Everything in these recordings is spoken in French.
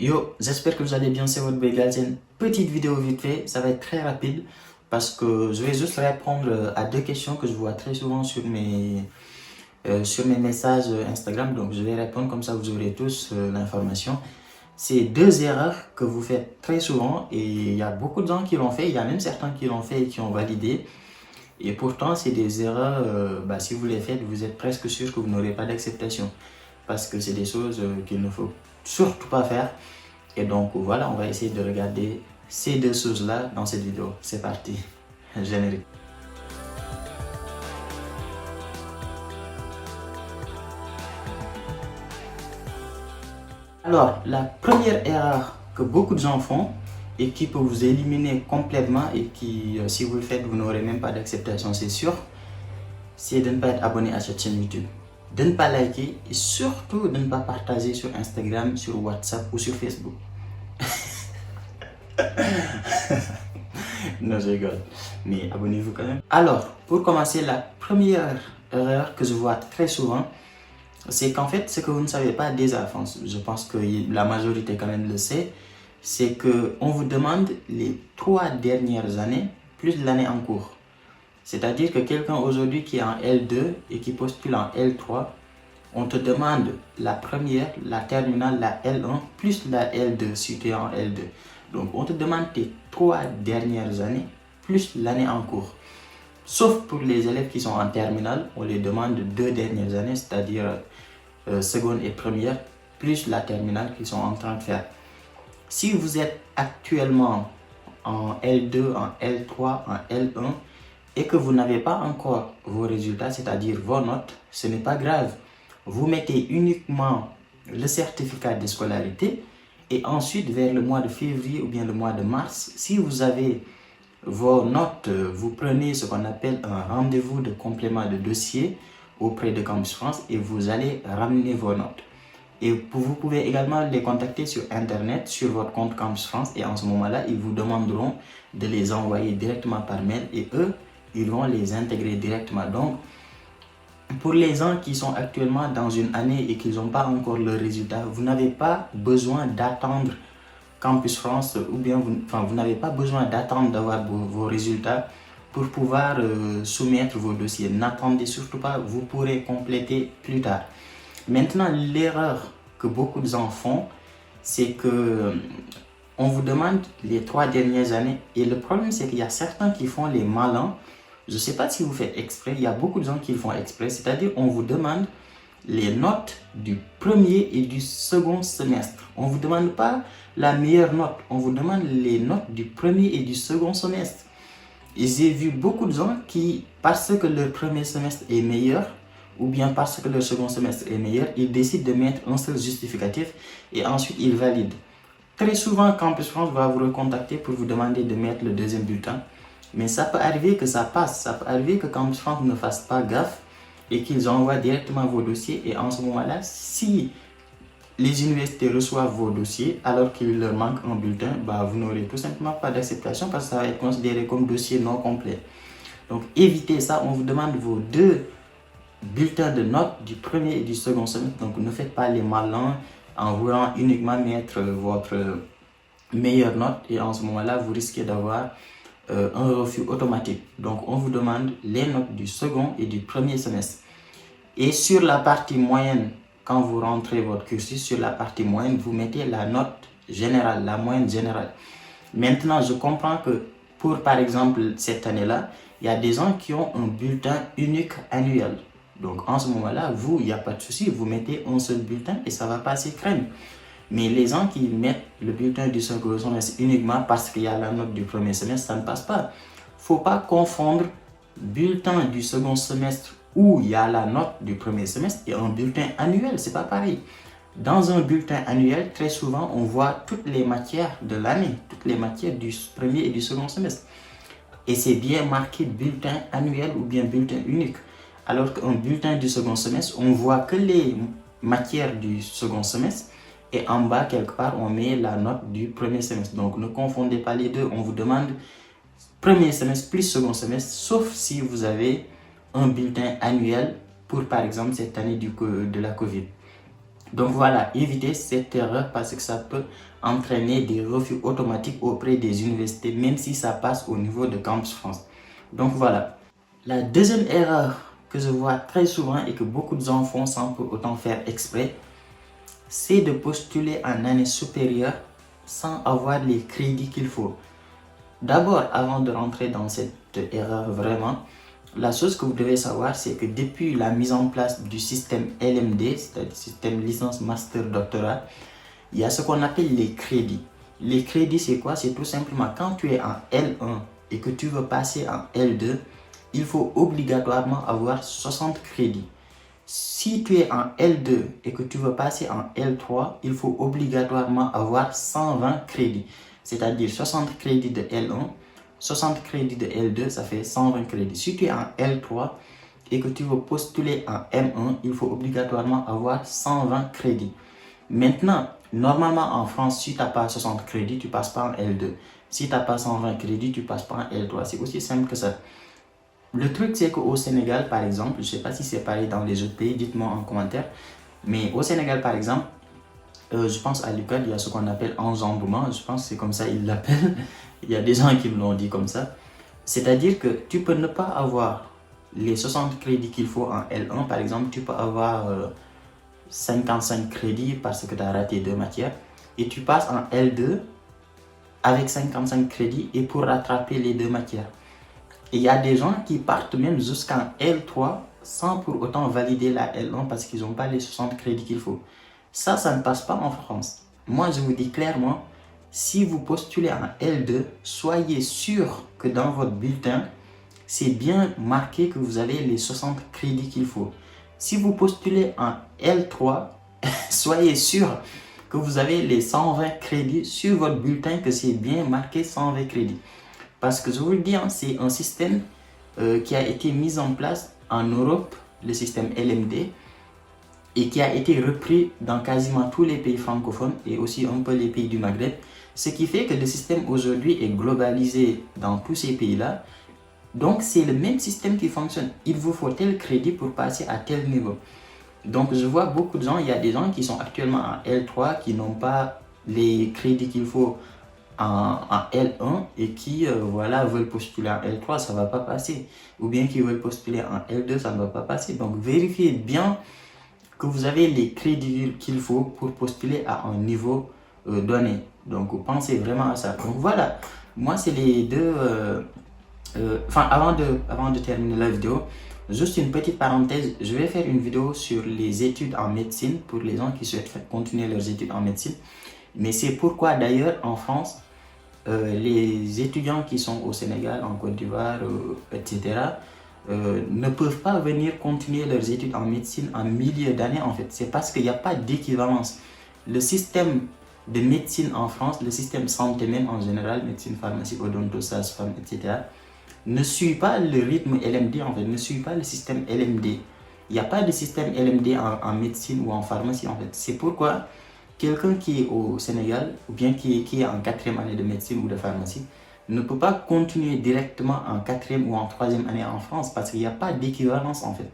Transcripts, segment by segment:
Yo, j'espère que vous allez bien, c'est votre Bégal. C'est une petite vidéo vite fait, ça va être très rapide parce que je vais juste répondre à deux questions que je vois très souvent sur mes messages Instagram. Donc je vais répondre comme ça, vous aurez tous l'information. C'est deux erreurs que vous faites très souvent et il y a beaucoup de gens qui l'ont fait, il y a même certains qui l'ont fait et qui ont validé. Et pourtant, c'est des erreurs, si vous les faites, vous êtes presque sûr que vous n'aurez pas d'acceptation parce que c'est des choses qu'il ne faut surtout pas faire. Et donc voilà, on va essayer de regarder ces deux choses-là dans cette vidéo. C'est parti, générique. Alors, la première erreur que beaucoup de gens font et qui peut vous éliminer complètement et qui, si vous le faites, vous n'aurez même pas d'acceptation, c'est sûr, c'est de ne pas être abonné à cette chaîne YouTube, de ne pas liker et surtout de ne pas partager sur Instagram, sur WhatsApp ou sur Facebook. Non, je rigole, mais abonnez-vous quand même. Alors, pour commencer, la première erreur que je vois très souvent, c'est qu'en fait, ce que vous ne savez pas déjà, je pense que la majorité quand même le sait, c'est qu'on vous demande les 3 dernières années plus l'année en cours. C'est-à-dire que quelqu'un aujourd'hui qui est en L2 et qui postule en L3, on te demande la première, la terminale, la L1 plus la L2 si tu es en L2. Donc on te demande tes 3 dernières années plus l'année en cours. Sauf pour les élèves qui sont en terminale, on les demande 2 dernières années, c'est-à-dire seconde et première, plus la terminale qu'ils sont en train de faire. Si vous êtes actuellement en L2, en L3, en L1 et que vous n'avez pas encore vos résultats, c'est-à-dire vos notes, ce n'est pas grave. Vous mettez uniquement le certificat de scolarité et ensuite vers le mois de février ou bien le mois de mars, si vous avez vos notes, vous prenez ce qu'on appelle un rendez-vous de complément de dossier auprès de Campus France et vous allez ramener vos notes. Et vous pouvez également les contacter sur internet, sur votre compte Campus France et en ce moment-là, ils vous demanderont de les envoyer directement par mail et eux, ils vont les intégrer directement. Donc, pour les gens qui sont actuellement dans une année et qui n'ont pas encore le résultat, vous n'avez pas besoin d'attendre Campus France ou bien vous n'avez pas besoin d'attendre d'avoir vos résultats pour pouvoir soumettre vos dossiers. N'attendez surtout pas, vous pourrez compléter plus tard. Maintenant, l'erreur que beaucoup de gens font, c'est que on vous demande les 3 dernières années et le problème c'est qu'il y a certains qui font les malins. Je ne sais pas si vous faites exprès, il y a beaucoup de gens qui le font exprès, c'est-à-dire on vous demande les notes du premier et du second semestre. On ne vous demande pas la meilleure note, on vous demande les notes du premier et du second semestre. Et j'ai vu beaucoup de gens qui, parce que leur premier semestre est meilleur, ou bien parce que leur second semestre est meilleur, ils décident de mettre un seul justificatif et ensuite ils valident. Très souvent, Campus France va vous recontacter pour vous demander de mettre le deuxième bulletin. Mais ça peut arriver que ça passe, ça peut arriver que Campus France ne fasse pas gaffe et qu'ils envoient directement vos dossiers. Et en ce moment-là, si les universités reçoivent vos dossiers alors qu'il leur manque un bulletin, vous n'aurez tout simplement pas d'acceptation parce que ça va être considéré comme dossier non complet. Donc évitez ça, on vous demande vos 2 bulletins de notes du premier et du second semestre. Donc ne faites pas les malins en voulant uniquement mettre votre meilleure note et en ce moment-là, vous risquez d'avoir un refus automatique. Donc on vous demande les notes du second et du premier semestre. Et sur la partie moyenne, quand vous rentrez votre cursus, sur la partie moyenne, vous mettez la note générale, la moyenne générale. Maintenant, je comprends que pour par exemple cette année-là, il y a des gens qui ont un bulletin unique annuel. Donc en ce moment-là, il n'y a pas de souci, vous mettez un seul bulletin et ça va passer crème. Mais les gens qui mettent le bulletin du second semestre uniquement parce qu'il y a la note du premier semestre, ça ne passe pas. Il ne faut pas confondre bulletin du second semestre où il y a la note du premier semestre et un bulletin annuel, c'est pas pareil. Dans un bulletin annuel, très souvent, on voit toutes les matières de l'année, toutes les matières du premier et du second semestre. Et c'est bien marqué bulletin annuel ou bien bulletin unique. Alors qu'un bulletin du second semestre, on voit que les matières du second semestre et en bas, quelque part, on met la note du premier semestre. Donc, ne confondez pas les deux. On vous demande premier semestre plus second semestre, sauf si vous avez un bulletin annuel pour, par exemple, cette année de la Covid. Donc voilà, évitez cette erreur parce que ça peut entraîner des refus automatiques auprès des universités, même si ça passe au niveau de Campus France. Donc voilà. La deuxième erreur que je vois très souvent et que beaucoup de gens font sans pour autant faire exprès, c'est de postuler en année supérieure sans avoir les crédits qu'il faut. D'abord, avant de rentrer dans cette erreur vraiment, la chose que vous devez savoir, c'est que depuis la mise en place du système LMD, c'est-à-dire système licence, master, doctorat, il y a ce qu'on appelle les crédits. Les crédits, c'est quoi? C'est tout simplement quand tu es en L1 et que tu veux passer en L2, il faut obligatoirement avoir 60 crédits. Si tu es en L2 et que tu veux passer en L3, il faut obligatoirement avoir 120 crédits. C'est-à-dire 60 crédits de L1, 60 crédits de L2, ça fait 120 crédits. Si tu es en L3 et que tu veux postuler en M1, il faut obligatoirement avoir 120 crédits. Maintenant, normalement en France, si tu n'as pas 60 crédits, tu ne passes pas en L2. Si tu n'as pas 120 crédits, tu ne passes pas en L3. C'est aussi simple que ça. Le truc, c'est qu'au Sénégal, par exemple, je ne sais pas si c'est pareil dans les autres pays, dites-moi en commentaire. Mais au Sénégal, par exemple, je pense à l'UCAD, il y a ce qu'on appelle enjambement. Je pense que c'est comme ça qu'ils l'appellent. Il y a des gens qui me l'ont dit comme ça. C'est-à-dire que tu peux ne pas avoir les 60 crédits qu'il faut en L1. Par exemple, tu peux avoir 55 crédits parce que tu as raté 2 matières. Et tu passes en L2 avec 55 crédits et pour rattraper les 2 matières. Et il y a des gens qui partent même jusqu'en L3 sans pour autant valider la L1 parce qu'ils n'ont pas les 60 crédits qu'il faut. Ça ne passe pas en France. Moi, je vous dis clairement, si vous postulez en L2, soyez sûr que dans votre bulletin, c'est bien marqué que vous avez les 60 crédits qu'il faut. Si vous postulez en L3, soyez sûr que vous avez les 120 crédits sur votre bulletin, que c'est bien marqué 120 crédits. Parce que je vous le dis, hein, c'est un système qui a été mis en place en Europe, le système LMD, et qui a été repris dans quasiment tous les pays francophones et aussi un peu les pays du Maghreb. Ce qui fait que le système aujourd'hui est globalisé dans tous ces pays-là. Donc c'est le même système qui fonctionne. Il vous faut tel crédit pour passer à tel niveau. Donc je vois beaucoup de gens, il y a des gens qui sont actuellement en L3 qui n'ont pas les crédits qu'il faut en L1 et qui voilà, veulent postuler en L3, ça ne va pas passer. Ou bien qui veulent postuler en L2, ça ne va pas passer. Donc vérifiez bien que vous avez les crédits qu'il faut pour postuler à un niveau donné. Donc pensez vraiment à ça. Donc voilà, moi c'est les deux... avant de terminer la vidéo, juste une petite parenthèse, je vais faire une vidéo sur les études en médecine pour les gens qui souhaitent continuer leurs études en médecine. Mais c'est pourquoi d'ailleurs en France, les étudiants qui sont au Sénégal, en Côte d'Ivoire, etc., ne peuvent pas venir continuer leurs études en médecine en milieu d'année en fait. C'est parce qu'il n'y a pas d'équivalence. Le système de médecine en France, le système santé même en général, médecine, pharmacie, odonto, sage-femme, etc., ne suit pas le rythme LMD en fait, ne suit pas le système LMD. Il n'y a pas de système LMD en médecine ou en pharmacie en fait. C'est pourquoi quelqu'un qui est au Sénégal ou bien qui est en 4e année de médecine ou de pharmacie ne peut pas continuer directement en 4e ou en 3e année en France parce qu'il n'y a pas d'équivalence en fait.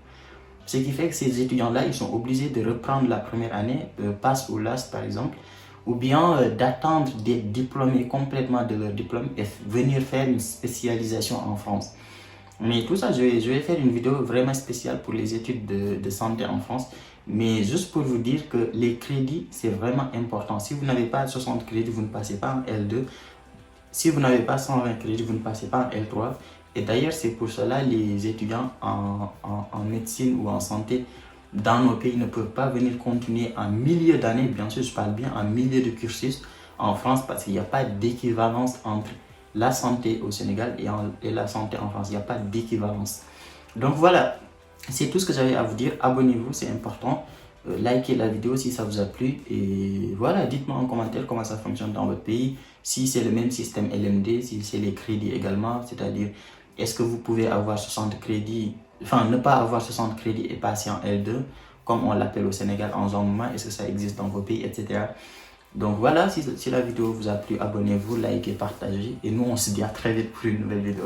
Ce qui fait que ces étudiants-là, ils sont obligés de reprendre la première année, passe ou last par exemple, ou bien d'attendre d'être diplômés complètement de leur diplôme et venir faire une spécialisation en France. Mais tout ça, je vais faire une vidéo vraiment spéciale pour les études de santé en France. Mais juste pour vous dire que les crédits, c'est vraiment important. Si vous n'avez pas 60 crédits, vous ne passez pas en L2. Si vous n'avez pas 120 crédits, vous ne passez pas en L3. Et d'ailleurs, c'est pour cela que les étudiants en médecine ou en santé dans nos pays ne peuvent pas venir continuer en milieu d'année. Bien sûr, je parle bien en milieu de cursus en France parce qu'il n'y a pas d'équivalence entre la santé au Sénégal et la santé en France. Il n'y a pas d'équivalence. Donc voilà, c'est tout ce que j'avais à vous dire. Abonnez-vous, c'est important. Likez la vidéo si ça vous a plu. Et voilà, dites-moi en commentaire comment ça fonctionne dans votre pays. Si c'est le même système LMD, si c'est les crédits également. C'est-à-dire, est-ce que vous pouvez avoir 60 crédits, enfin ne pas avoir 60 crédits et passer en L2, comme on l'appelle au Sénégal en enjambement. Est-ce que ça existe dans vos pays, etc. Donc voilà, si la vidéo vous a plu, abonnez-vous, likez, partagez. Et nous, on se dit à très vite pour une nouvelle vidéo.